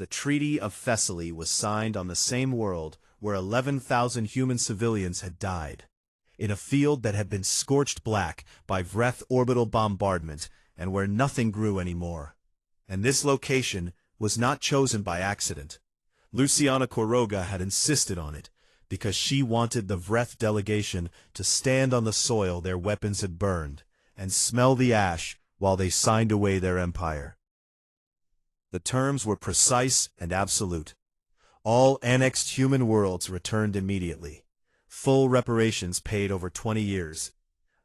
the Treaty of Thessaly was signed on the same world where 11,000 human civilians had died, in a field that had been scorched black by Vreth orbital bombardment and where nothing grew anymore. And this location was not chosen by accident. Luciana Quiroga had insisted on it, because she wanted the Vreth delegation to stand on the soil their weapons had burned, and smell the ash while they signed away their empire. The terms were precise and absolute. All annexed human worlds returned immediately. Full reparations paid over 20 years.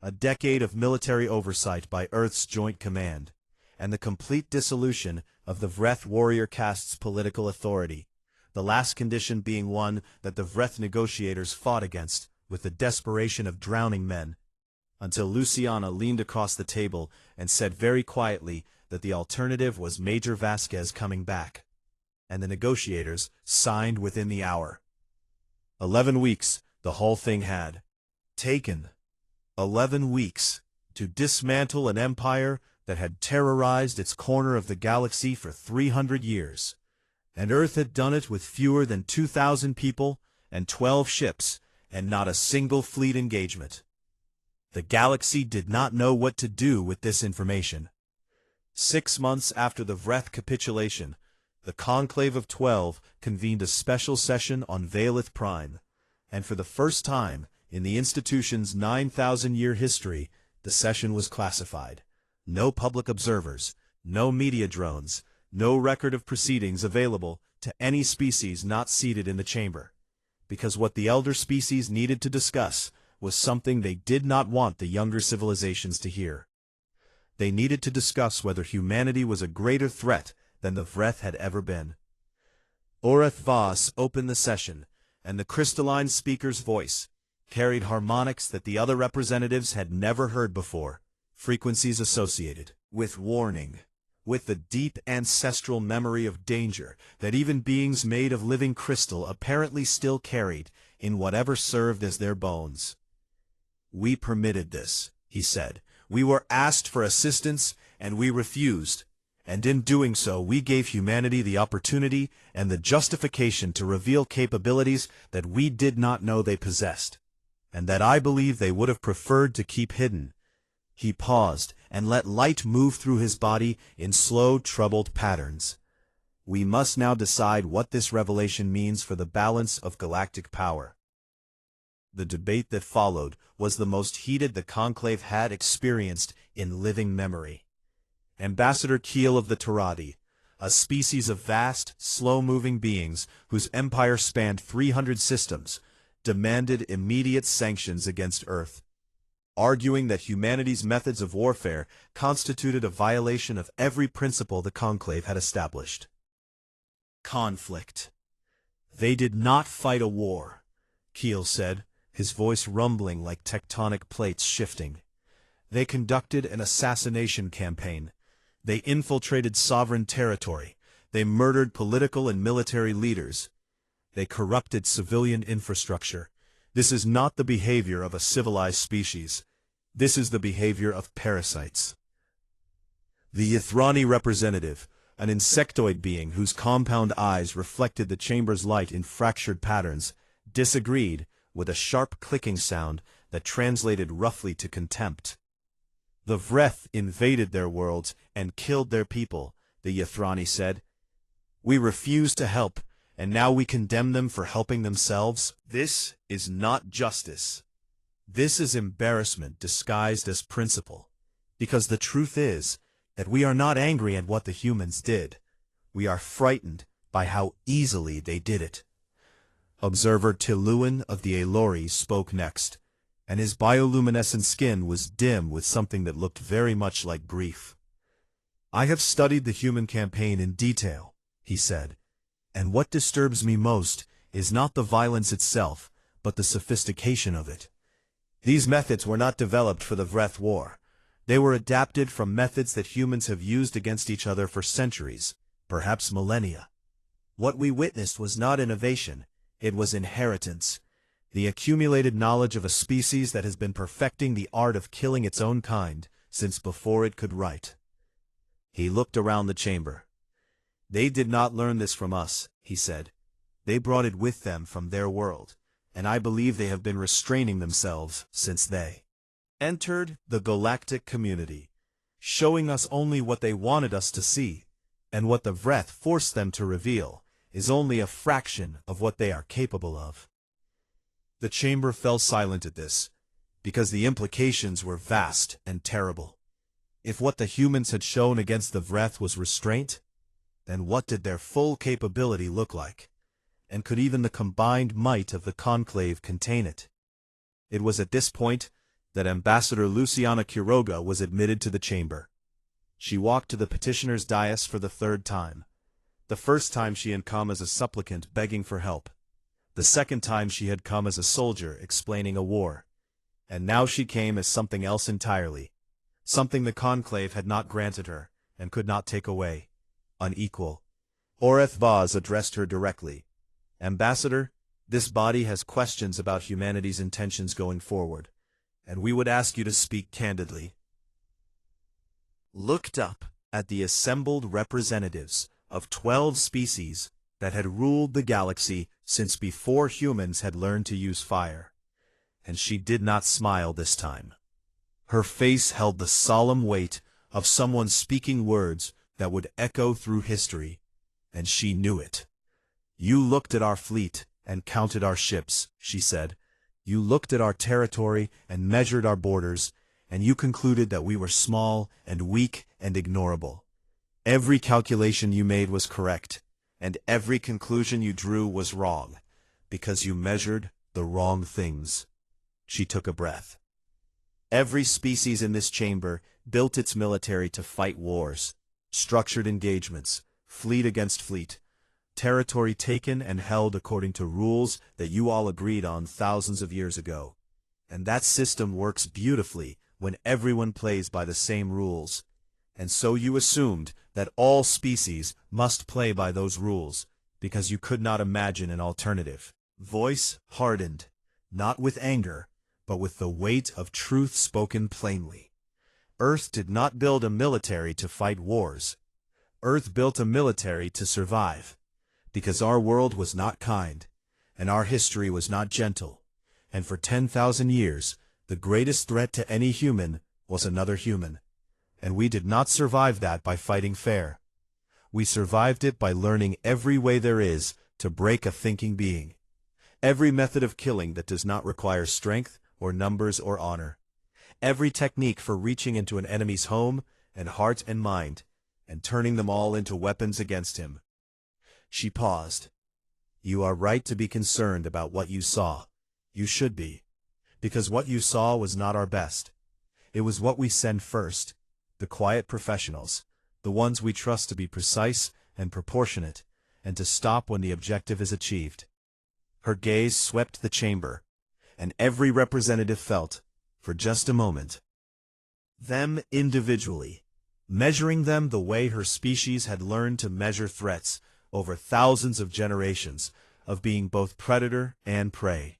A decade of military oversight by Earth's Joint Command, and the complete dissolution of the Vreth warrior caste's political authority, the last condition being one that the Vreth negotiators fought against with the desperation of drowning men, until Luciana leaned across the table and said very quietly that the alternative was Major Vasquez coming back, and the negotiators signed within the hour. 11 weeks the whole thing had taken. 11 weeks to dismantle an empire that had terrorized its corner of the galaxy for 300 years. And Earth had done it with fewer than 2,000 people and 12 ships and not a single fleet engagement. The galaxy did not know what to do with this information. 6 months after the Vreth capitulation, the Conclave of 12 convened a special session on Valeth Prime, and for the first time in the institution's 9,000-year history, the session was classified. No public observers, no media drones, no record of proceedings available to any species not seated in the chamber, because what the elder species needed to discuss was something they did not want the younger civilizations to hear. They needed to discuss whether humanity was a greater threat than the Vreth had ever been. Orath Voss opened the session, and the crystalline speaker's voice carried harmonics that the other representatives had never heard before, frequencies associated with warning, with the deep ancestral memory of danger that even beings made of living crystal apparently still carried in whatever served as their bones. "We permitted this," he said. "We were asked for assistance, and we refused. And in doing so, we gave humanity the opportunity and the justification to reveal capabilities that we did not know they possessed, and that I believe they would have preferred to keep hidden." He paused and let light move through his body in slow, troubled patterns. "We must now decide what this revelation means for the balance of galactic power." The debate that followed was the most heated the Conclave had experienced in living memory. Ambassador Keel of the Terati, a species of vast, slow-moving beings whose empire spanned 300 systems, demanded immediate sanctions against Earth, arguing that humanity's methods of warfare constituted a violation of every principle the Conclave had established. Conflict. "They did not fight a war," Keel said, his voice rumbling like tectonic plates shifting. "They conducted an assassination campaign. They infiltrated sovereign territory. They murdered political and military leaders. They corrupted civilian infrastructure. This is not the behavior of a civilized species. This is the behavior of parasites." The Ythrani representative, an insectoid being whose compound eyes reflected the chamber's light in fractured patterns, disagreed with a sharp clicking sound that translated roughly to contempt. "The Vreth invaded their worlds and killed their people," the Ythrani said. "We refused to help, and now we condemn them for helping themselves? This is not justice. This is embarrassment disguised as principle. Because the truth is that we are not angry at what the humans did. We are frightened by how easily they did it." Observer Tiluan of the Aelori spoke next, and his bioluminescent skin was dim with something that looked very much like grief. "I have studied the human campaign in detail," he said, "and what disturbs me most is not the violence itself, but the sophistication of it. These methods were not developed for the Vreth War. They were adapted from methods that humans have used against each other for centuries, perhaps millennia. What we witnessed was not innovation, it was inheritance, the accumulated knowledge of a species that has been perfecting the art of killing its own kind since before it could write." He looked around the chamber. They did not learn this from us, he said. They brought it with them from their world, and I believe they have been restraining themselves since they entered the galactic community, showing us only what they wanted us to see, and what the Vreth forced them to reveal is only a fraction of what they are capable of. The chamber fell silent at this, because the implications were vast and terrible. If what the humans had shown against the Vreth was restraint, then what did their full capability look like? And could even the combined might of the conclave contain it? It was at this point that Ambassador Luciana Quiroga was admitted to the chamber. She walked to the petitioner's dais for the third time. The first time she had come as a supplicant begging for help. The second time she had come as a soldier explaining a war. And now she came as something else entirely. Something the conclave had not granted her, and could not take away. Unequal. Oreth Vaz addressed her directly. Ambassador, this body has questions about humanity's intentions going forward, and we would ask you to speak candidly. Looked up at the assembled representatives of 12 species that had ruled the galaxy since before humans had learned to use fire. And she did not smile this time. Her face held the solemn weight of someone speaking words that would echo through history, and she knew it. You looked at our fleet and counted our ships, she said. You looked at our territory and measured our borders, and you concluded that we were small and weak and ignorable. Every calculation you made was correct, and every conclusion you drew was wrong, because you measured the wrong things. She took a breath. Every species in this chamber built its military to fight wars, structured engagements, fleet against fleet, territory taken and held according to rules that you all agreed on thousands of years ago. And that system works beautifully when everyone plays by the same rules. And so you assumed that all species must play by those rules, because you could not imagine an alternative. Voice hardened, not with anger, but with the weight of truth spoken plainly. Earth did not build a military to fight wars. Earth built a military to survive, because our world was not kind, and our history was not gentle, and for 10,000 years, the greatest threat to any human was another human. And we did not survive that by fighting fair. We survived it by learning every way there is to break a thinking being. Every method of killing that does not require strength or numbers or honor. Every technique for reaching into an enemy's home and heart and mind, and turning them all into weapons against him. She paused. You are right to be concerned about what you saw. You should be. Because what you saw was not our best. It was what we send first. The quiet professionals, the ones we trust to be precise and proportionate, and to stop when the objective is achieved. Her gaze swept the chamber, and every representative felt, for just a moment, them individually, measuring them the way her species had learned to measure threats over thousands of generations of being both predator and prey.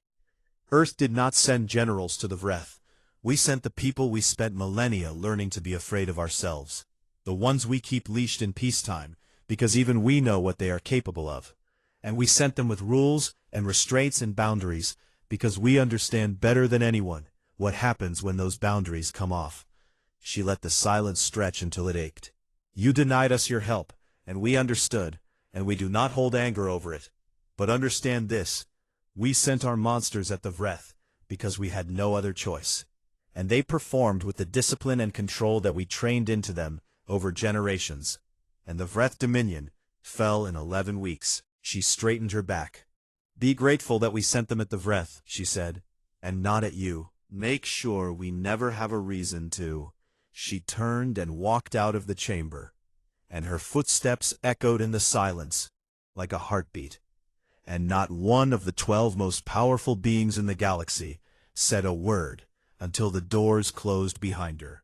Earth did not send generals to the Vreth. We sent the people we spent millennia learning to be afraid of ourselves, the ones we keep leashed in peacetime, because even we know what they are capable of. And we sent them with rules and restraints and boundaries, because we understand better than anyone what happens when those boundaries come off. She let the silence stretch until it ached. You denied us your help, and we understood, and we do not hold anger over it. But understand this, we sent our monsters at the Vreth, because we had no other choice. And they performed with the discipline and control that we trained into them over generations. And the Vreth Dominion fell in 11 weeks. She straightened her back. Be grateful that we sent them at the Vreth, she said, and not at you. Make sure we never have a reason to. She turned and walked out of the chamber, and her footsteps echoed in the silence like a heartbeat. And not one of the 12 most powerful beings in the galaxy said a word until the doors closed behind her.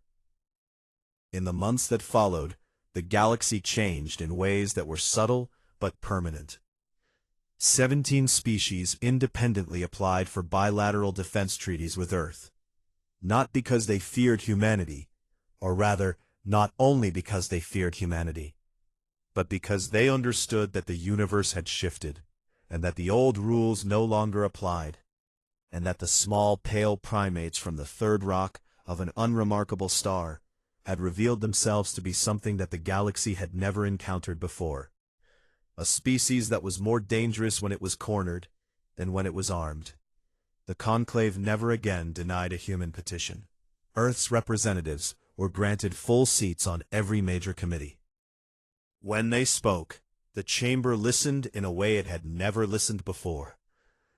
In the months that followed, the galaxy changed in ways that were subtle but permanent. 17 species independently applied for bilateral defense treaties with Earth. Not because they feared humanity, or rather, not only because they feared humanity, but because they understood that the universe had shifted, and that the old rules no longer applied, and that the small pale primates from the third rock of an unremarkable star had revealed themselves to be something that the galaxy had never encountered before. A species that was more dangerous when it was cornered than when it was armed. The conclave never again denied a human petition. Earth's representatives were granted full seats on every major committee. When they spoke, the chamber listened in a way it had never listened before.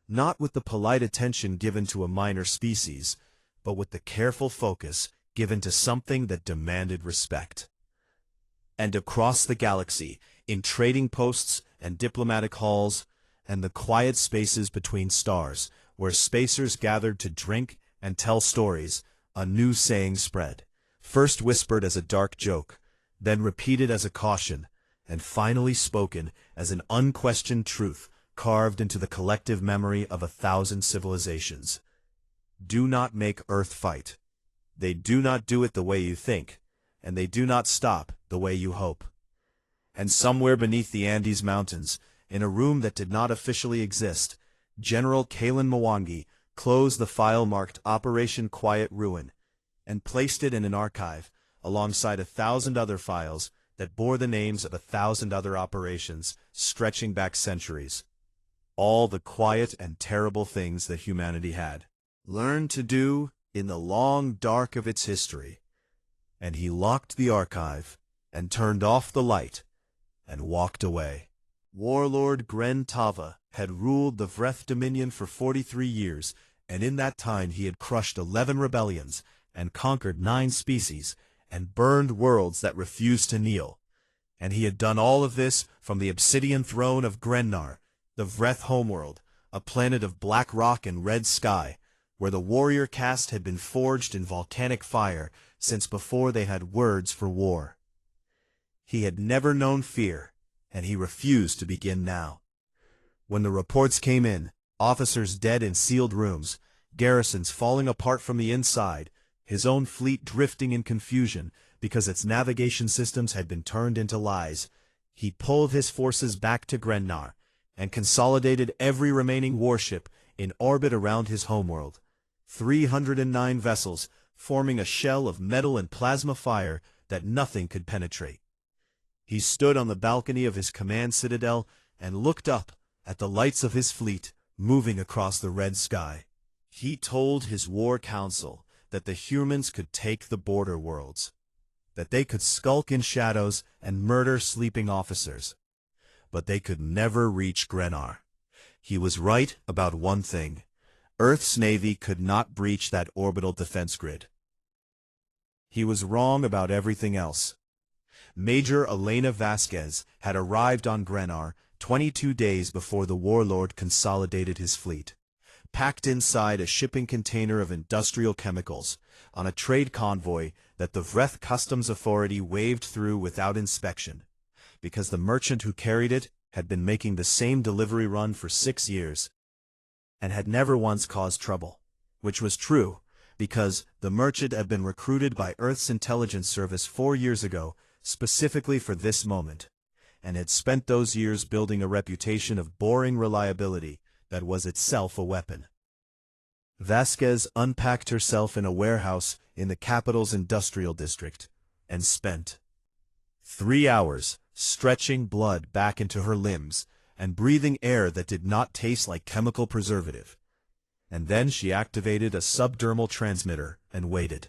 Not with the polite attention given to a minor species, but with the careful focus given to something that demanded respect. And across the galaxy, in trading posts and diplomatic halls, and the quiet spaces between stars, where spacers gathered to drink and tell stories, a new saying spread, first whispered as a dark joke, then repeated as a caution, and finally spoken as an unquestioned truth carved into the collective memory of 1,000 civilizations. Do not make Earth fight. They do not do it the way you think, and they do not stop the way you hope. And somewhere beneath the Andes Mountains, in a room that did not officially exist, General Kalen Mwangi closed the file marked Operation Quiet Ruin and placed it in an archive alongside 1,000 other files that bore the names of 1,000 other operations stretching back centuries. All the quiet and terrible things that humanity had learned to do in the long dark of its history. And he locked the archive and turned off the light and walked away. Warlord Gren Tava had ruled the Vreth Dominion for 43 years, and in that time he had crushed 11 rebellions and conquered 9 species and burned worlds that refused to kneel. And he had done all of this from the obsidian throne of Grennar, the Vreth homeworld, a planet of black rock and red sky, where the warrior caste had been forged in volcanic fire since before they had words for war. He had never known fear, and he refused to begin now. When the reports came in, officers dead in sealed rooms, garrisons falling apart from the inside, his own fleet drifting in confusion because its navigation systems had been turned into lies, he pulled his forces back to Grennar and consolidated every remaining warship in orbit around his homeworld. 309 vessels, forming a shell of metal and plasma fire that nothing could penetrate. He stood on the balcony of his command citadel and looked up at the lights of his fleet moving across the red sky. He told his war council that the humans could take the border worlds, that they could skulk in shadows and murder sleeping officers, but they could never reach Grennar. He was right about one thing. Earth's navy could not breach that orbital defense grid. He was wrong about everything else. Major Elena Vasquez had arrived on Grennar 22 days before the warlord consolidated his fleet, packed inside a shipping container of industrial chemicals, on a trade convoy that the Vreth Customs Authority waved through without inspection, because the merchant who carried it had been making the same delivery run for 6 years, and had never once caused trouble, which was true, because the merchant had been recruited by Earth's intelligence service 4 years ago, specifically for this moment, and had spent those years building a reputation of boring reliability that was itself a weapon. Vasquez unpacked herself in a warehouse in the capital's industrial district, and spent 3 hours stretching blood back into her limbs and breathing air that did not taste like chemical preservative. And then she activated a subdermal transmitter and waited.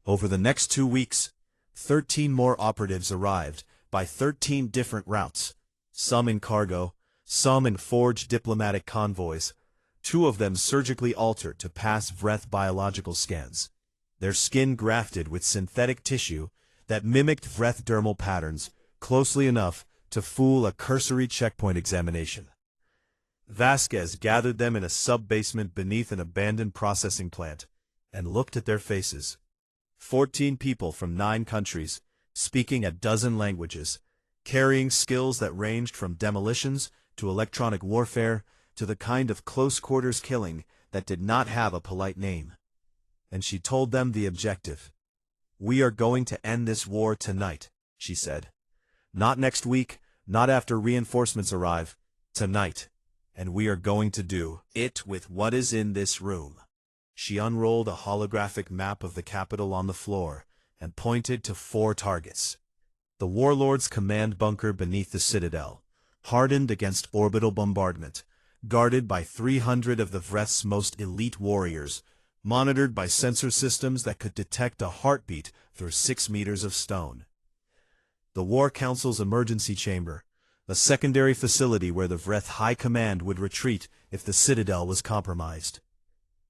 Over the next 2 weeks, 13 more operatives arrived by 13 different routes, some in cargo, some in forged diplomatic convoys, 2 of them surgically altered to pass Vreth biological scans, their skin grafted with synthetic tissue that mimicked Vreth dermal patterns closely enough to fool a cursory checkpoint examination. Vasquez gathered them in a sub-basement beneath an abandoned processing plant and looked at their faces. 14 people from 9 countries, speaking a dozen languages, carrying skills that ranged from demolitions to electronic warfare to the kind of close-quarters killing that did not have a polite name. And she told them the objective. "We are going to end this war tonight," she said. Not next week, not after reinforcements arrive. Tonight. And we are going to do it with what is in this room. She unrolled a holographic map of the capital on the floor and pointed to 4 targets. The warlord's command bunker beneath the citadel, hardened against orbital bombardment, guarded by 300 of the Vreth's most elite warriors, monitored by sensor systems that could detect a heartbeat through 6 meters of stone. The War Council's emergency chamber, a secondary facility where the Vreth High Command would retreat if the citadel was compromised.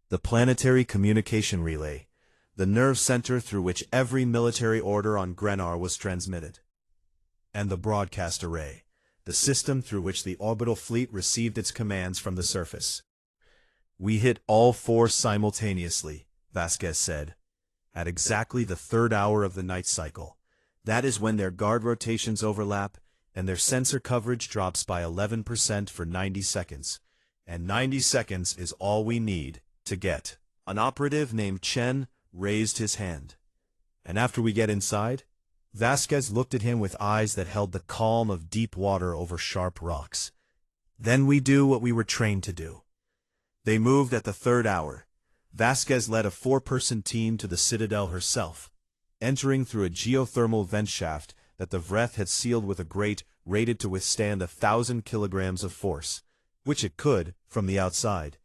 The planetary communication relay, the nerve center through which every military order on Grenar was transmitted. And the broadcast array, the system through which the orbital fleet received its commands from the surface. We hit all 4 simultaneously, Vasquez said, at exactly the 3rd hour of the night cycle. That is when their guard rotations overlap, and their sensor coverage drops by 11% for 90 seconds. And 90 seconds is all we need to get. An operative named Chen raised his hand. And after we get inside? Vasquez looked at him with eyes that held the calm of deep water over sharp rocks. Then we do what we were trained to do. They moved at the 3rd hour. Vasquez led a 4-person team to the citadel herself, entering through a geothermal vent shaft that the Vreth had sealed with a grate rated to withstand 1,000 kilograms of force, which it could from the outside.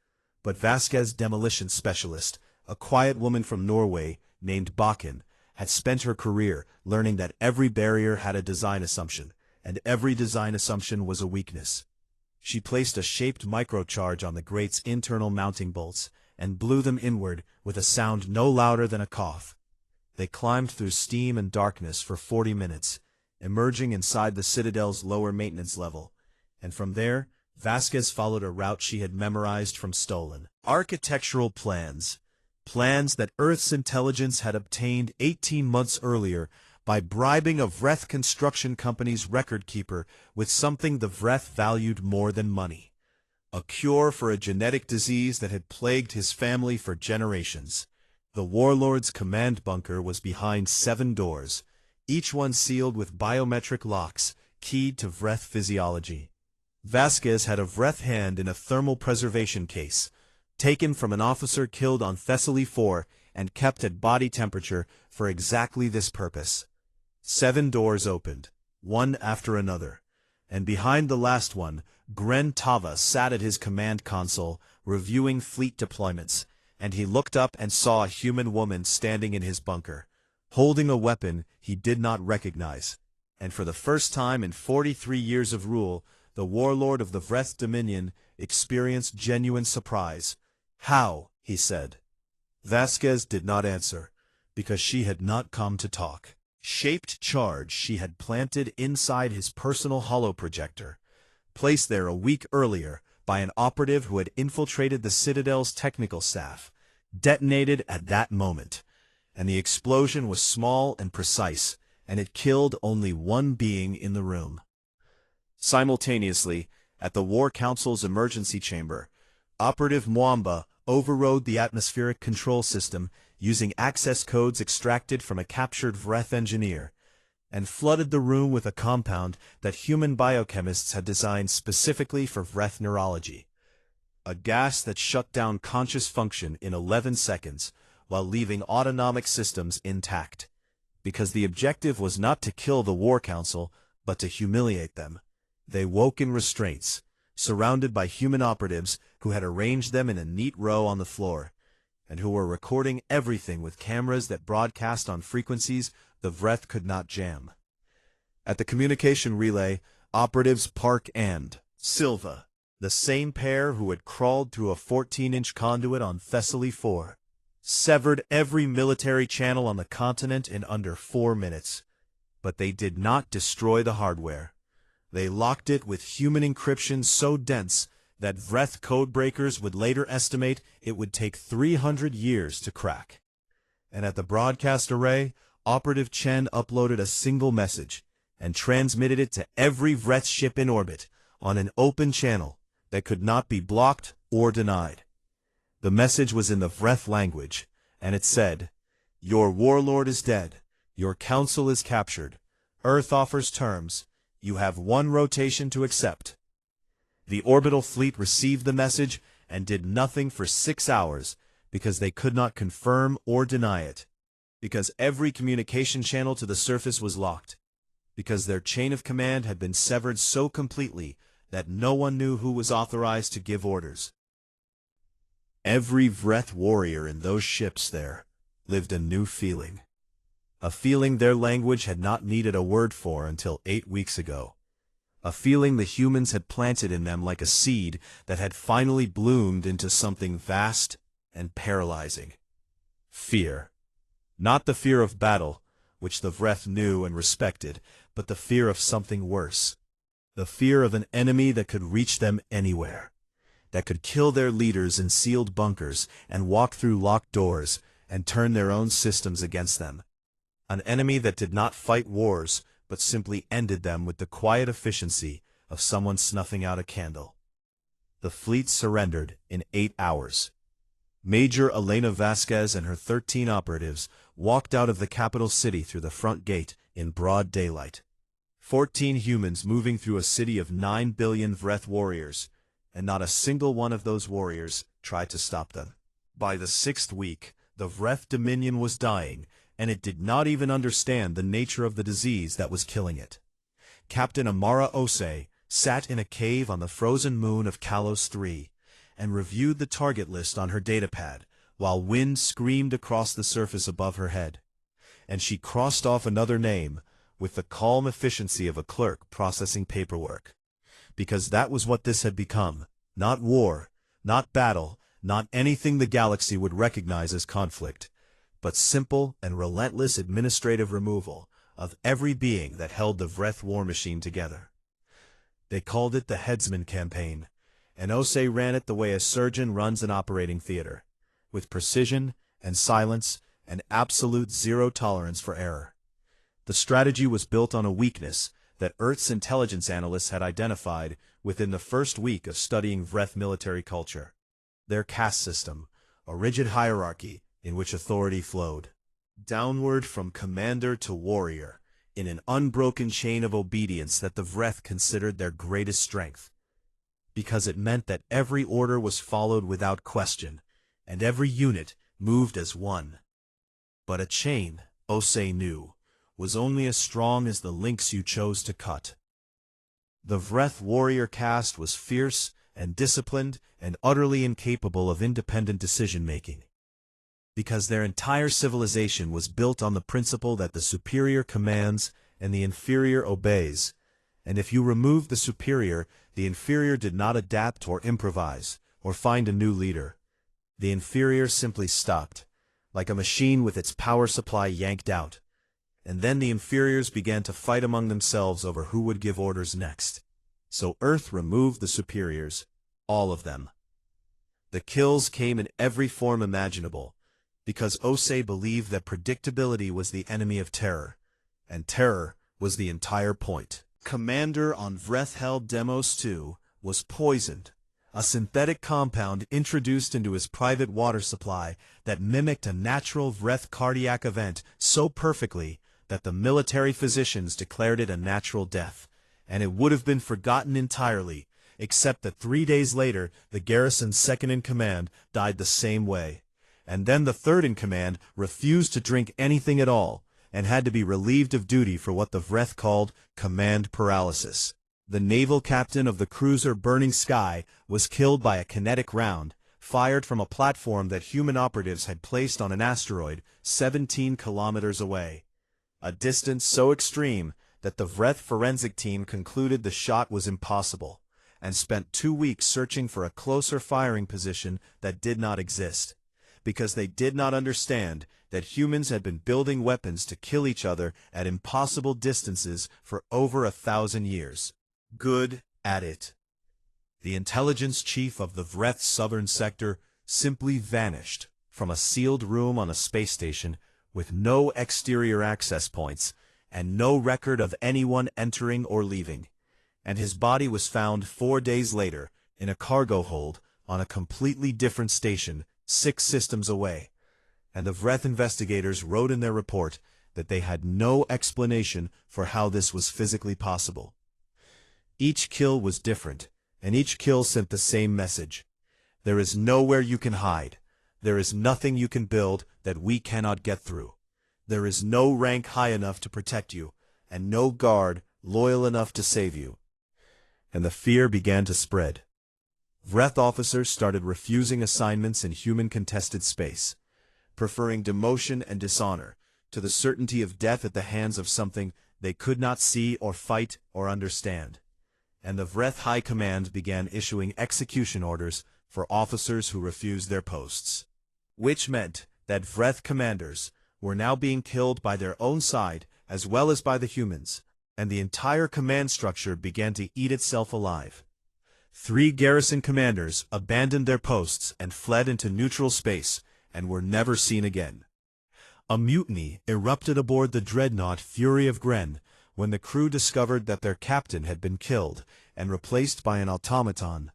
But Vasquez's demolition specialist, a quiet woman from Norway named Bakken, had spent her career learning that every barrier had a design assumption, and every design assumption was a weakness. She placed a shaped microcharge on the grate's internal mounting bolts and blew them inward with a sound no louder than a cough. They climbed through steam and darkness for 40 minutes, emerging inside the citadel's lower maintenance level, and from there, Vasquez followed a route she had memorized from stolen architectural plans. Plans that Earth's intelligence had obtained 18 months earlier by bribing a Vreth construction company's record keeper with something the Vreth valued more than money. A cure for a genetic disease that had plagued his family for generations. The warlord's command bunker was behind 7 doors, each one sealed with biometric locks, keyed to Vreth physiology. Vasquez had a Vreth hand in a thermal preservation case, taken from an officer killed on Thessaly 4 and kept at body temperature for exactly this purpose. 7 doors opened, one after another, and behind the last one, Gren Tava sat at his command console, reviewing fleet deployments, and he looked up and saw a human woman standing in his bunker, holding a weapon he did not recognize. And for the first time in 43 years of rule, the warlord of the Vreth Dominion experienced genuine surprise. "How?" he said. Vasquez did not answer, because she had not come to talk. Shaped charge she had planted inside his personal holoprojector, placed there a week earlier by an operative who had infiltrated the Citadel's technical staff, detonated at that moment, and the explosion was small and precise, and it killed only one being in the room. Simultaneously, at the War Council's emergency chamber, Operative Mwamba overrode the atmospheric control system using access codes extracted from a captured Vreth engineer, and flooded the room with a compound that human biochemists had designed specifically for Vreth neurology. A gas that shut down conscious function in 11 seconds while leaving autonomic systems intact, because the objective was not to kill the War Council, but to humiliate them. They woke in restraints, surrounded by human operatives who had arranged them in a neat row on the floor, and who were recording everything with cameras that broadcast on frequencies the Vreth could not jam. At the communication relay, operatives Park and Silva, the same pair who had crawled through a 14-inch conduit on Thessaly 4, severed every military channel on the continent in under 4 minutes. But they did not destroy the hardware. They locked it with human encryption so dense that Vreth codebreakers would later estimate it would take 300 years to crack. And at the broadcast array, Operative Chen uploaded a single message and transmitted it to every Vreth ship in orbit on an open channel that could not be blocked or denied. The message was in the Vreth language, and it said, "Your warlord is dead. Your council is captured. Earth offers terms. You have one rotation to accept. The orbital fleet received the message and did nothing for 6 hours because they could not confirm or deny it. Because every communication channel to the surface was locked. Because their chain of command had been severed so completely that no one knew who was authorized to give orders. Every Vreth warrior in those ships there lived a new feeling. A feeling their language had not needed a word for until 8 weeks ago. A feeling the humans had planted in them like a seed that had finally bloomed into something vast and paralyzing. Fear. Not the fear of battle, which the Vreth knew and respected, but the fear of something worse. The fear of an enemy that could reach them anywhere. That could kill their leaders in sealed bunkers and walk through locked doors and turn their own systems against them. An enemy that did not fight wars, but simply ended them with the quiet efficiency of someone snuffing out a candle. The fleet surrendered in 8 hours. Major Elena Vasquez and her 13 operatives walked out of the capital city through the front gate in broad daylight. 14 humans moving through a city of 9 billion Vreth warriors, and not a single one of those warriors tried to stop them. By the 6th week, the Vreth Dominion was dying, and it did not even understand the nature of the disease that was killing it. Captain Amara Ose sat in a cave on the frozen moon of Kalos III, and reviewed the target list on her datapad, while wind screamed across the surface above her head. And she crossed off another name, with the calm efficiency of a clerk processing paperwork. Because that was what this had become. Not war, not battle, not anything the galaxy would recognize as conflict, but simple and relentless administrative removal of every being that held the Vreth war machine together. They called it the Headsman Campaign, and Ose ran it the way a surgeon runs an operating theater, with precision and silence and absolute zero tolerance for error. The strategy was built on a weakness that Earth's intelligence analysts had identified within the first week of studying Vreth military culture. Their caste system, a rigid hierarchy in which authority flowed downward from commander to warrior, in an unbroken chain of obedience that the Vreth considered their greatest strength, because it meant that every order was followed without question, and every unit moved as one. But a chain, Ose knew, was only as strong as the links you chose to cut. The Vreth warrior caste was fierce and disciplined and utterly incapable of independent decision-making, because their entire civilization was built on the principle that the superior commands and the inferior obeys, and if you removed the superior, the inferior did not adapt or improvise, or find a new leader. The inferior simply stopped, like a machine with its power supply yanked out, and then the inferiors began to fight among themselves over who would give orders next. So Earth removed the superiors, all of them. The kills came in every form imaginable, because Ose believed that predictability was the enemy of terror, and terror was the entire point. Commander on Vreth held Demos 2 was poisoned, a synthetic compound introduced into his private water supply that mimicked a natural Vreth cardiac event so perfectly that the military physicians declared it a natural death, and it would have been forgotten entirely, except that 3 days later the garrison's second-in-command died the same way. And then the third-in-command refused to drink anything at all, and had to be relieved of duty for what the Vreth called command paralysis. The naval captain of the cruiser Burning Sky was killed by a kinetic round, fired from a platform that human operatives had placed on an asteroid 17 kilometers away. A distance so extreme that the Vreth forensic team concluded the shot was impossible, and spent 2 weeks searching for a closer firing position that did not exist, because they did not understand that humans had been building weapons to kill each other at impossible distances for over 1,000 years. Good at it. The intelligence chief of the Vreth southern sector simply vanished from a sealed room on a space station with no exterior access points and no record of anyone entering or leaving, and his body was found 4 days later in a cargo hold on a completely different station 6 systems away, and the Vreth investigators wrote in their report that they had no explanation for how this was physically possible. Each kill was different, and each kill sent the same message. There is nowhere you can hide. There is nothing you can build that we cannot get through. There is no rank high enough to protect you, and no guard loyal enough to save you. And the fear began to spread. Vreth officers started refusing assignments in human-contested space, preferring demotion and dishonor to the certainty of death at the hands of something they could not see or fight or understand. And the Vreth High Command began issuing execution orders for officers who refused their posts. Which meant that Vreth commanders were now being killed by their own side as well as by the humans, and the entire command structure began to eat itself alive. 3 garrison commanders abandoned their posts and fled into neutral space and were never seen again. A mutiny erupted aboard the dreadnought Fury of Gren when the crew discovered that their captain had been killed and replaced by an automaton,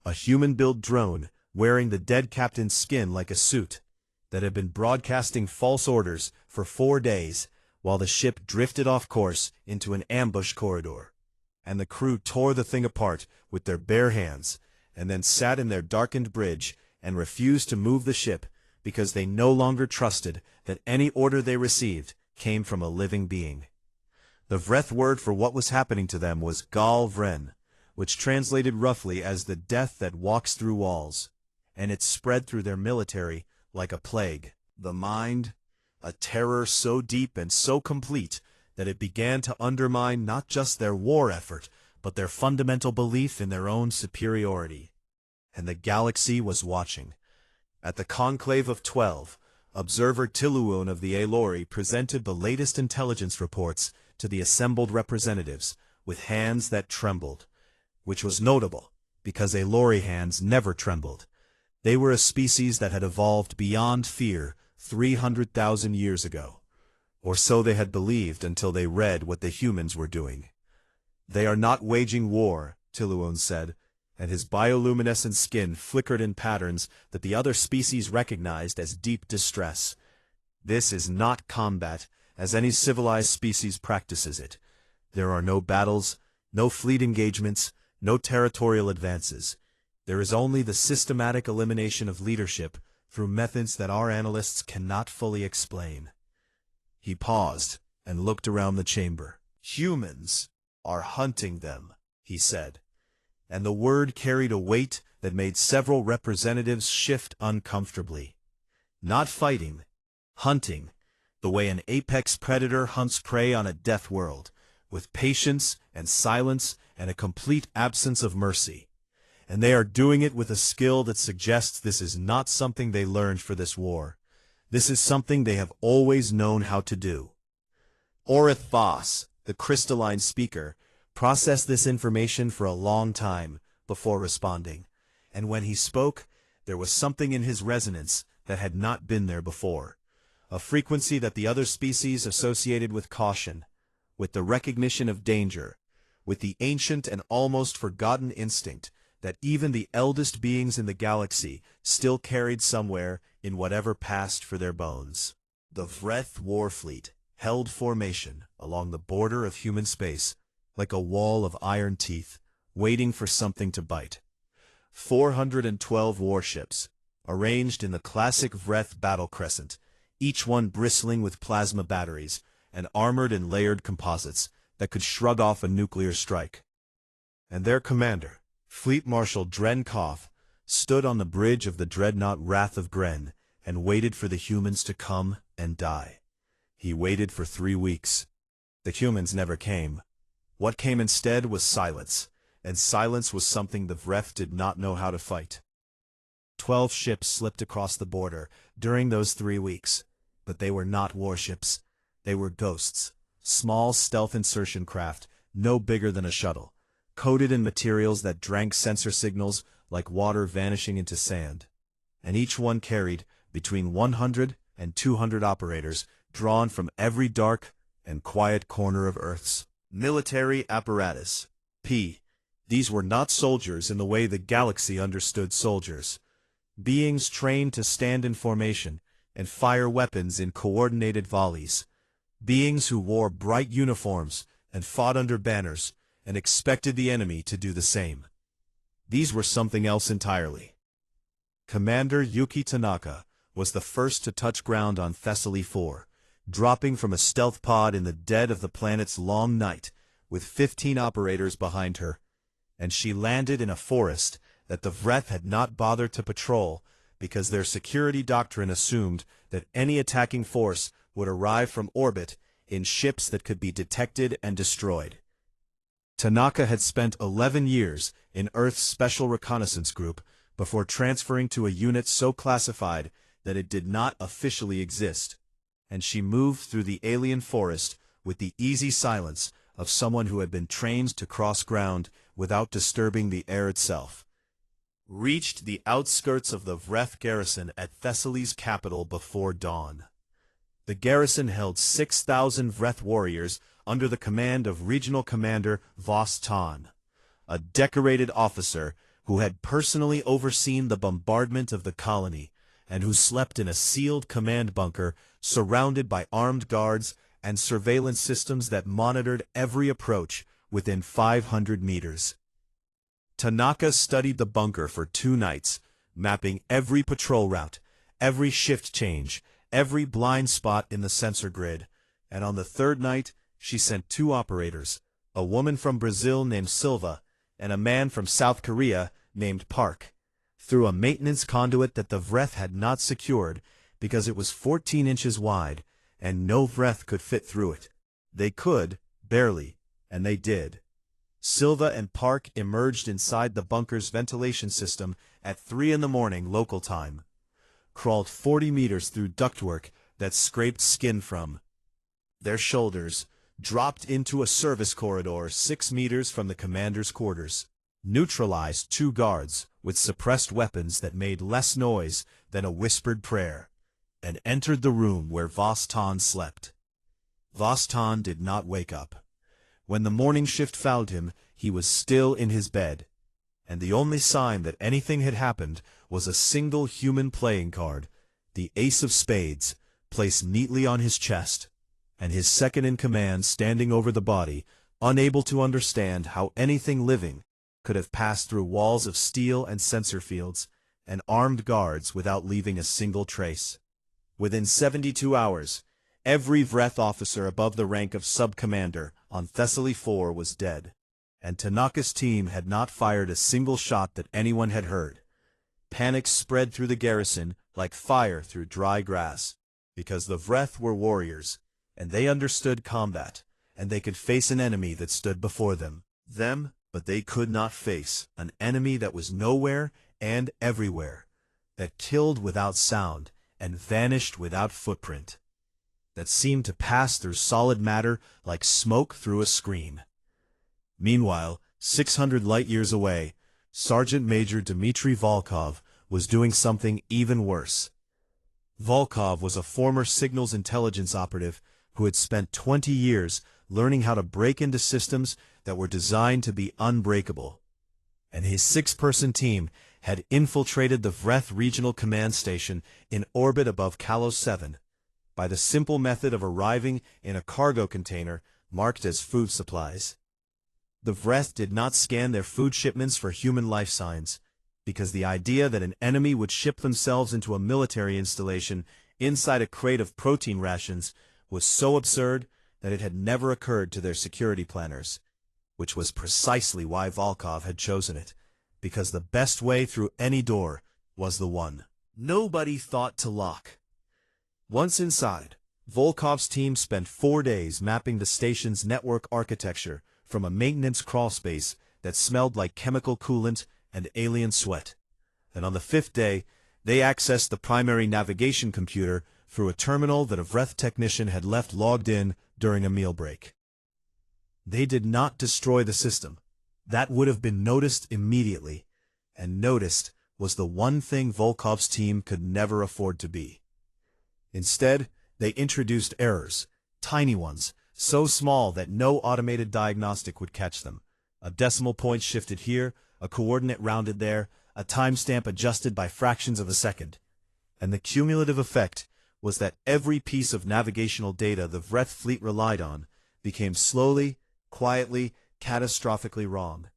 a human-built drone wearing the dead captain's skin like a suit, that had been broadcasting false orders for 4 days while the ship drifted off course into an ambush corridor. And the crew tore the thing apart with their bare hands, and then sat in their darkened bridge and refused to move the ship because they no longer trusted that any order they received came from a living being. The Vreth word for what was happening to them was Gal Vren, which translated roughly as the death that walks through walls, and it spread through their military like a plague. The mind, a terror so deep and so complete that it began to undermine not just their war effort, but their fundamental belief in their own superiority. And the galaxy was watching. At the Conclave of 12, Observer Tiluun of the Aelori presented the latest intelligence reports to the assembled representatives with hands that trembled, which was notable, because Aelori hands never trembled. They were a species that had evolved beyond fear 300,000 years ago. Or so they had believed until they read what the humans were doing. They are not waging war, Tiluun said, and his bioluminescent skin flickered in patterns that the other species recognized as deep distress. This is not combat, as any civilized species practices it. There are no battles, no fleet engagements, no territorial advances. There is only the systematic elimination of leadership through methods that our analysts cannot fully explain. He paused and looked around the chamber. Humans are hunting them, he said, and the word carried a weight that made several representatives shift uncomfortably. Not fighting, hunting, the way an apex predator hunts prey on a death world, with patience and silence and a complete absence of mercy. And they are doing it with a skill that suggests this is not something they learned for this war. This is something they have always known how to do. Orith Voss, the crystalline speaker, processed this information for a long time before responding, and when he spoke, there was something in his resonance that had not been there before, a frequency that the other species associated with caution, with the recognition of danger, with the ancient and almost forgotten instinct that even the eldest beings in the galaxy still carried somewhere in whatever passed for their bones. The Vreth Warfleet held formation along the border of human space, like a wall of iron teeth, waiting for something to bite. 412 warships, arranged in the classic Vreth battle crescent, each one bristling with plasma batteries and armored in layered composites that could shrug off a nuclear strike. And their commander, Fleet Marshal Dren Koth, stood on the bridge of the dreadnought Wrath of Gren and waited for the humans to come and die. He waited for 3 weeks. The humans never came. What came instead was silence, and silence was something the Vreth did not know how to fight. 12 ships slipped across the border during those 3 weeks, but they were not warships. They were ghosts, small stealth insertion craft, no bigger than a shuttle, coated in materials that drank sensor signals like water vanishing into sand. And each one carried between 100 and 200 operators drawn from every dark and quiet corner of Earth's military apparatus. These were not soldiers in the way the galaxy understood soldiers. Beings trained to stand in formation and fire weapons in coordinated volleys. Beings who wore bright uniforms and fought under banners and expected the enemy to do the same. These were something else entirely. Commander Yuki Tanaka was the first to touch ground on Thessaly 4, dropping from a stealth pod in the dead of the planet's long night, with 15 operators behind her, and she landed in a forest that the Vreth had not bothered to patrol because their security doctrine assumed that any attacking force would arrive from orbit in ships that could be detected and destroyed. Tanaka had spent 11 years in Earth's Special Reconnaissance Group before transferring to a unit so classified that it did not officially exist, and she moved through the alien forest with the easy silence of someone who had been trained to cross ground without disturbing the air itself. Reached the outskirts of the Vreth garrison at Thessaly's capital before dawn. The garrison held 6,000 Vreth warriors under the command of Regional Commander Vos Tan, a decorated officer who had personally overseen the bombardment of the colony and who slept in a sealed command bunker surrounded by armed guards and surveillance systems that monitored every approach within 500 meters. Tanaka studied the bunker for 2 nights, mapping every patrol route, every shift change, every blind spot in the sensor grid, and on the 3rd night, she sent 2 operators, a woman from Brazil named Silva and a man from South Korea named Park, through a maintenance conduit that the Vreth had not secured because it was 14 inches wide and no Vreth could fit through it. They could, barely, and they did. Silva and Park emerged inside the bunker's ventilation system at 3 in the morning local time, crawled 40 meters through ductwork that scraped skin from their shoulders, dropped into a service corridor 6 meters from the commander's quarters, neutralized 2 guards with suppressed weapons that made less noise than a whispered prayer, and entered the room where Vos Tan slept. Vos Tan did not wake up. When the morning shift found him, he was still in his bed, and the only sign that anything had happened was a single human playing card, the Ace of Spades, placed neatly on his chest, and his second-in-command standing over the body, unable to understand how anything living could have passed through walls of steel and sensor fields and armed guards without leaving a single trace. Within 72 hours, every Vreth officer above the rank of sub-commander on Thessaly 4 was dead, and Tanaka's team had not fired a single shot that anyone had heard. Panic spread through the garrison like fire through dry grass, because the Vreth were warriors, and they understood combat, and they could face an enemy that stood before them, but they could not face an enemy that was nowhere and everywhere, that killed without sound and vanished without footprint, that seemed to pass through solid matter like smoke through a screen. Meanwhile, 600 light-years away, Sergeant Major Dmitry Volkov was doing something even worse. Volkov was a former signals intelligence operative who had spent 20 years learning how to break into systems that were designed to be unbreakable, and his 6-person team had infiltrated the Vreth Regional Command Station in orbit above Kalos 7 by the simple method of arriving in a cargo container marked as food supplies. The Vreth did not scan their food shipments for human life signs, because the idea that an enemy would ship themselves into a military installation inside a crate of protein rations was so absurd that it had never occurred to their security planners, which was precisely why Volkov had chosen it, because the best way through any door was the one nobody thought to lock. Once inside, Volkov's team spent 4 days mapping the station's network architecture from a maintenance crawlspace that smelled like chemical coolant and alien sweat, and on the 5th day, they accessed the primary navigation computer through a terminal that a Vreth technician had left logged in during a meal break. They did not destroy the system. That would have been noticed immediately, and noticed was the one thing Volkov's team could never afford to be. Instead, they introduced errors, tiny ones, so small that no automated diagnostic would catch them. A decimal point shifted here, a coordinate rounded there, a timestamp adjusted by fractions of a second. And the cumulative effect was that every piece of navigational data the Vreth fleet relied on became slowly, quietly, catastrophically wrong.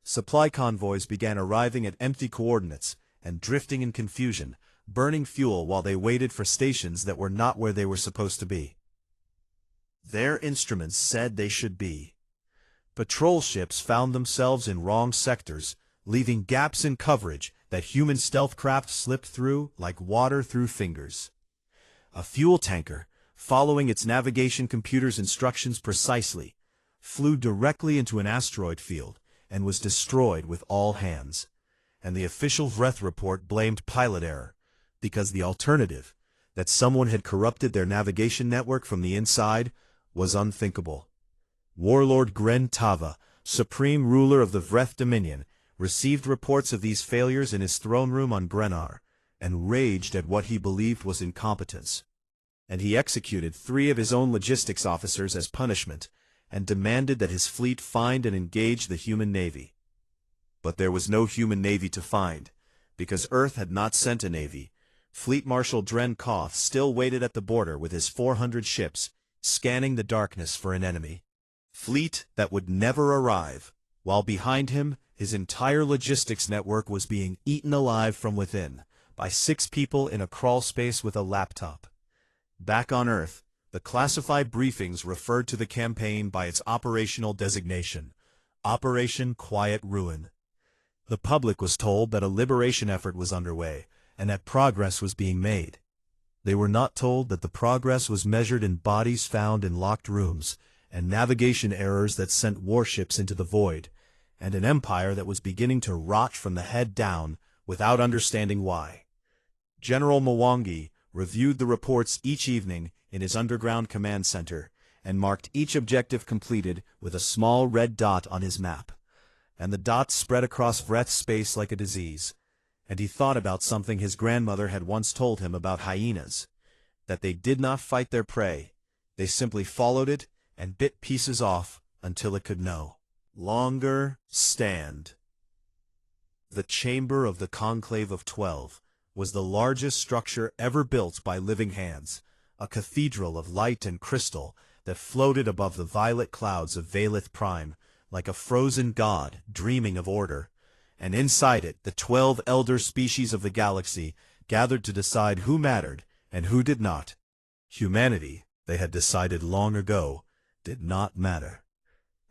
Supply convoys began arriving at empty coordinates and drifting in confusion, burning fuel while they waited for stations that were not where they were supposed to be. Their instruments said they should be. Patrol ships found themselves in wrong sectors, leaving gaps in coverage that human stealth craft slipped through like water through fingers. A fuel tanker, following its navigation computer's instructions precisely, flew directly into an asteroid field and was destroyed with all hands. And the official Vreth report blamed pilot error, because the alternative, that someone had corrupted their navigation network from the inside, was unthinkable. Warlord Gren Tava, supreme ruler of the Vreth Dominion, received reports of these failures in his throne room on Grenar, and raged at what he believed was incompetence. And he executed 3 of his own logistics officers as punishment, and demanded that his fleet find and engage the human navy. But there was no human navy to find, because Earth had not sent a navy. Fleet Marshal Dren Koth still waited at the border with his 400 ships, scanning the darkness for an enemy. Fleet that would never arrive, while behind him his entire logistics network was being eaten alive from within by 6 people in a crawl space with a laptop. Back on Earth, the classified briefings referred to the campaign by its operational designation, Operation Quiet Ruin. The public was told that a liberation effort was underway and that progress was being made. They were not told that the progress was measured in bodies found in locked rooms and navigation errors that sent warships into the void, and an empire that was beginning to rot from the head down without understanding why. General Mwangi reviewed the reports each evening in his underground command center and marked each objective completed with a small red dot on his map. And the dots spread across Vreth space like a disease. And he thought about something his grandmother had once told him about hyenas, that they did not fight their prey, they simply followed it and bit pieces off until it could no longer stand. The Chamber of the Conclave of 12 was the largest structure ever built by living hands, a cathedral of light and crystal that floated above the violet clouds of Valeth Prime, like a frozen god dreaming of order. And inside it, the 12 elder species of the galaxy gathered to decide who mattered and who did not. Humanity, they had decided long ago, did not matter.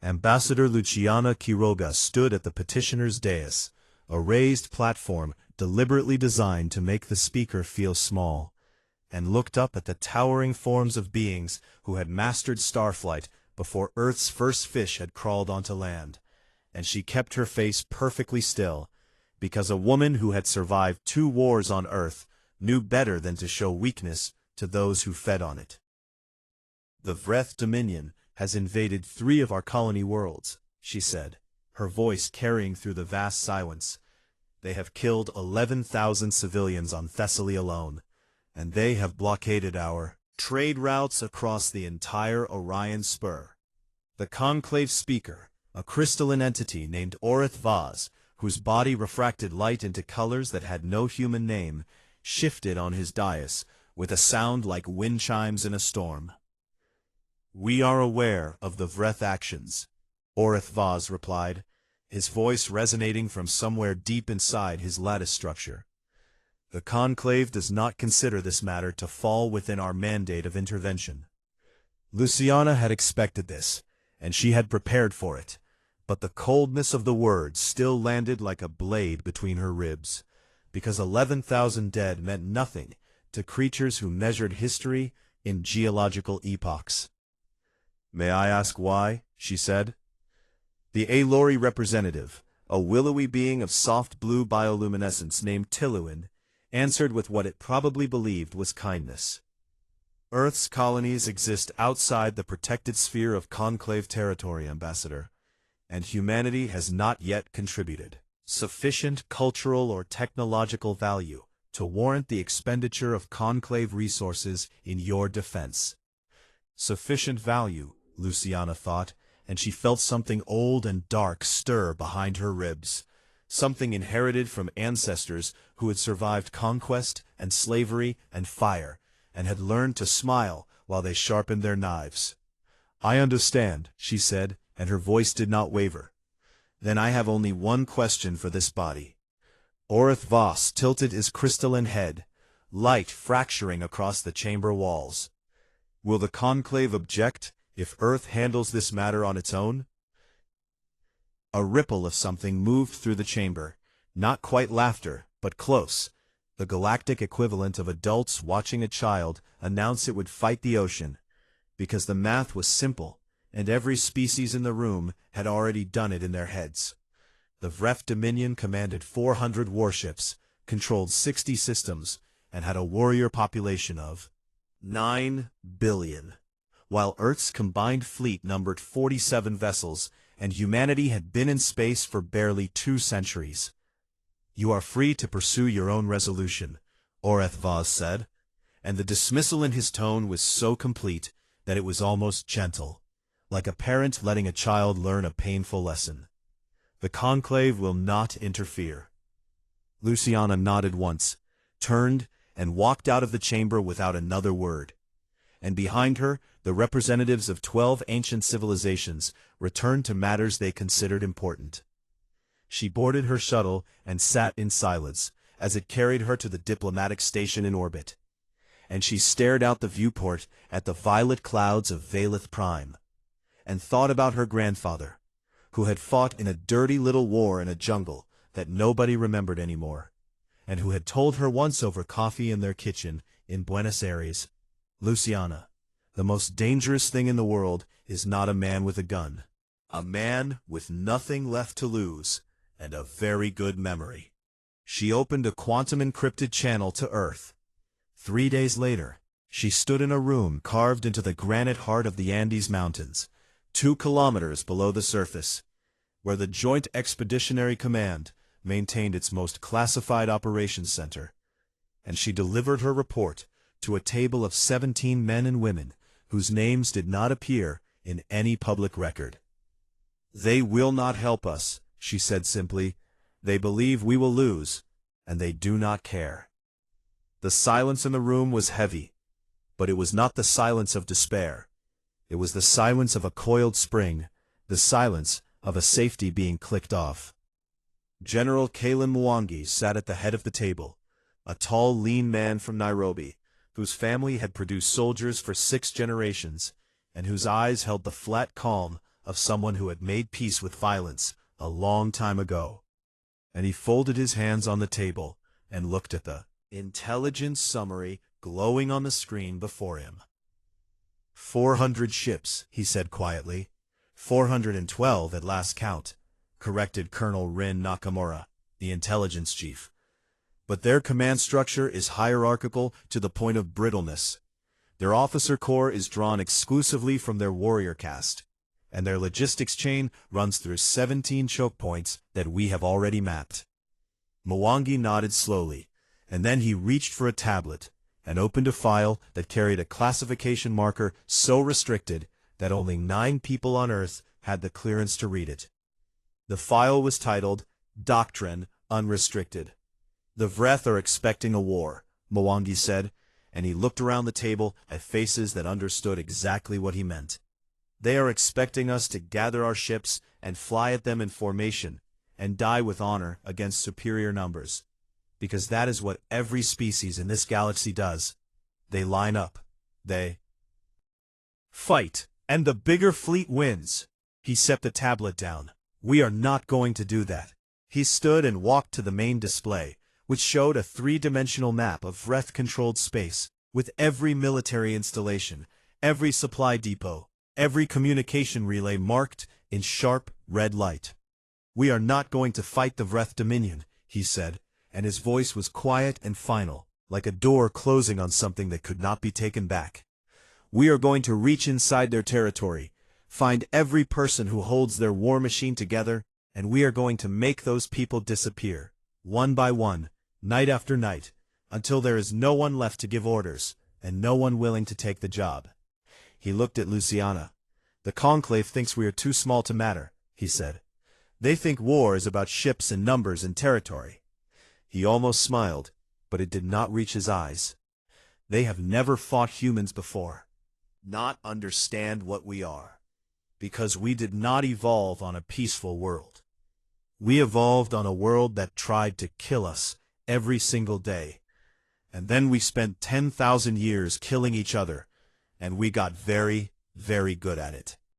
Ambassador Luciana Quiroga stood at the petitioner's dais, a raised platform deliberately designed to make the speaker feel small, and looked up at the towering forms of beings who had mastered starflight before Earth's first fish had crawled onto land. And she kept her face perfectly still, because a woman who had survived 2 wars on Earth knew better than to show weakness to those who fed on it. The Vreth Dominion has invaded 3 of our colony worlds, she said, her voice carrying through the vast silence. They have killed 11,000 civilians on Thessaly alone, and they have blockaded our trade routes across the entire Orion Spur. The conclave speaker, a crystalline entity named Orith Vaz, whose body refracted light into colors that had no human name, shifted on his dais with a sound like wind chimes in a storm. "We are aware of the Vreth actions," Orith Vaz replied, his voice resonating from somewhere deep inside his lattice structure. "The Conclave does not consider this matter to fall within our mandate of intervention." Luciana had expected this, and she had prepared for it, but the coldness of the words still landed like a blade between her ribs, because 11,000 dead meant nothing to creatures who measured history in geological epochs. "May I ask why?" she said. The Alori representative, a willowy being of soft blue bioluminescence named Tiluin, answered with what it probably believed was kindness. "Earth's colonies exist outside the protected sphere of Conclave territory, Ambassador, and humanity has not yet contributed sufficient cultural or technological value to warrant the expenditure of Conclave resources in your defense." Sufficient value, Luciana thought, and she felt something old and dark stir behind her ribs, something inherited from ancestors who had survived conquest and slavery and fire, and had learned to smile while they sharpened their knives. "I understand," she said, and her voice did not waver. "Then I have only one question for this body." Orith Voss tilted his crystalline head, light fracturing across the chamber walls. "Will the conclave object if Earth handles this matter on its own?" A ripple of something moved through the chamber, not quite laughter, but close. The galactic equivalent of adults watching a child announce it would fight the ocean, because the math was simple, and every species in the room had already done it in their heads. The Vreth Dominion commanded 400 warships, controlled 60 systems, and had a warrior population of 9 billion, while Earth's combined fleet numbered 47 vessels, and humanity had been in space for barely 2 centuries. "You are free to pursue your own resolution," Orith Voss said, and the dismissal in his tone was so complete that it was almost gentle, like a parent letting a child learn a painful lesson. "The conclave will not interfere." Luciana nodded once, turned, and walked out of the chamber without another word. And behind her, the representatives of 12 ancient civilizations returned to matters they considered important. She boarded her shuttle and sat in silence as it carried her to the diplomatic station in orbit. And she stared out the viewport at the violet clouds of Valeth Prime, and thought about her grandfather, who had fought in a dirty little war in a jungle that nobody remembered anymore, and who had told her once over coffee in their kitchen in Buenos Aires, "Luciana, the most dangerous thing in the world is not a man with a gun. A man with nothing left to lose, and a very good memory." She opened a quantum-encrypted channel to Earth. 3 days later, she stood in a room carved into the granite heart of the Andes Mountains, 2 kilometers below the surface, where the Joint Expeditionary Command maintained its most classified operations center, and she delivered her report to a table of 17 men and women whose names did not appear in any public record. "They will not help us," she said simply. "They believe we will lose, and they do not care." The silence in the room was heavy, but it was not the silence of despair. It was the silence of a coiled spring, the silence of a safety being clicked off. General Kalin Mwangi sat at the head of the table, a tall, lean man from Nairobi, whose family had produced soldiers for 6 generations, and whose eyes held the flat calm of someone who had made peace with violence a long time ago. And he folded his hands on the table and looked at the intelligence summary glowing on the screen before him. 400 ships, he said quietly. 412 at last count, corrected Colonel Rin Nakamura, the intelligence chief. But their command structure is hierarchical to the point of brittleness. Their officer corps is drawn exclusively from their warrior caste, and their logistics chain runs through 17 choke points that we have already mapped. Mwangi nodded slowly, and then he reached for a tablet and opened a file that carried a classification marker so restricted that only 9 people on Earth had the clearance to read it. The file was titled Doctrine Unrestricted. "The Vreth are expecting a war," Mwangi said, and he looked around the table at faces that understood exactly what he meant. "They are expecting us to gather our ships and fly at them in formation and die with honor against superior numbers, because that is what every species in this galaxy does. They line up. They fight, and the bigger fleet wins." He set the tablet down. "We are not going to do that." He stood and walked to the main display, which showed a 3-dimensional map of Vreth-controlled space, with every military installation, every supply depot, every communication relay marked in sharp red light. "We are not going to fight the Vreth Dominion," he said, and his voice was quiet and final, like a door closing on something that could not be taken back. "We are going to reach inside their territory, find every person who holds their war machine together, and we are going to make those people disappear, one by one, night after night, until there is no one left to give orders, and no one willing to take the job." He looked at Luciana. "The Conclave thinks we are too small to matter," he said. "They think war is about ships and numbers and territory." He almost smiled, but it did not reach his eyes. "They have never fought humans before, not understand what we are, because we did not evolve on a peaceful world. We evolved on a world that tried to kill us every single day. And then we spent 10,000 years killing each other, and we got very, very good at it.